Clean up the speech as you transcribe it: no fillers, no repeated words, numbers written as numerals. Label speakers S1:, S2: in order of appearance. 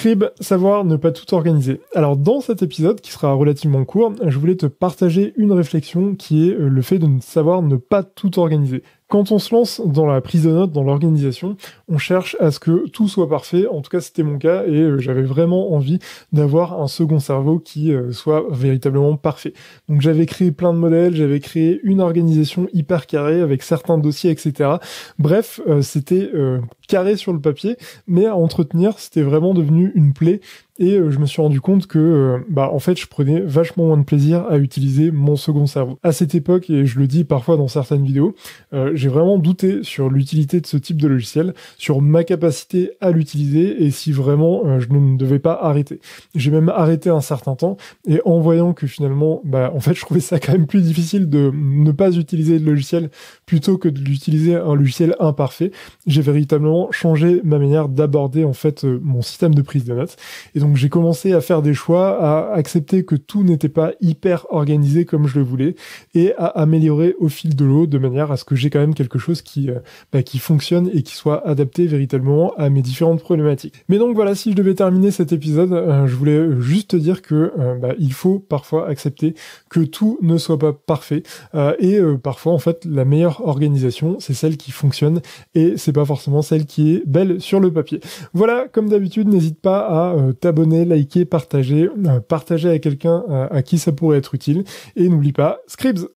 S1: Scribe, savoir ne pas tout organiser. Alors dans cet épisode, qui sera relativement court, je voulais te partager une réflexion qui est le fait de savoir ne pas tout organiser. Quand on se lance dans la prise de notes, dans l'organisation, on cherche à ce que tout soit parfait. En tout cas, c'était mon cas et j'avais vraiment envie d'avoir un second cerveau qui soit véritablement parfait. Donc j'avais créé plein de modèles, j'avais créé une organisation hyper carrée avec certains dossiers, etc. Bref, c'était carré sur le papier, mais à entretenir, c'était vraiment devenu une plaie. Et je me suis rendu compte que, en fait, je prenais vachement moins de plaisir à utiliser mon second cerveau. À cette époque, et je le dis parfois dans certaines vidéos, j'ai vraiment douté sur l'utilité de ce type de logiciel, sur ma capacité à l'utiliser et si vraiment je ne devais pas arrêter. J'ai même arrêté un certain temps et en voyant que finalement, en fait, je trouvais ça quand même plus difficile de ne pas utiliser le logiciel plutôt que de l'utiliser un logiciel imparfait, j'ai véritablement changé ma manière d'aborder en fait mon système de prise de notes. Et donc j'ai commencé à faire des choix, à accepter que tout n'était pas hyper organisé comme je le voulais et à améliorer au fil de l'eau de manière à ce que j'ai quand même quelque chose qui fonctionne et qui soit adapté véritablement à mes différentes problématiques. Mais donc voilà, si je devais terminer cet épisode, je voulais juste te dire que il faut parfois accepter que tout ne soit pas parfait et parfois en fait la meilleure organisation c'est celle qui fonctionne et c'est pas forcément celle qui est belle sur le papier. Voilà, comme d'habitude, n'hésite pas à t'abonner, liker, partager à quelqu'un à qui ça pourrait être utile. Et n'oublie pas, Scribs!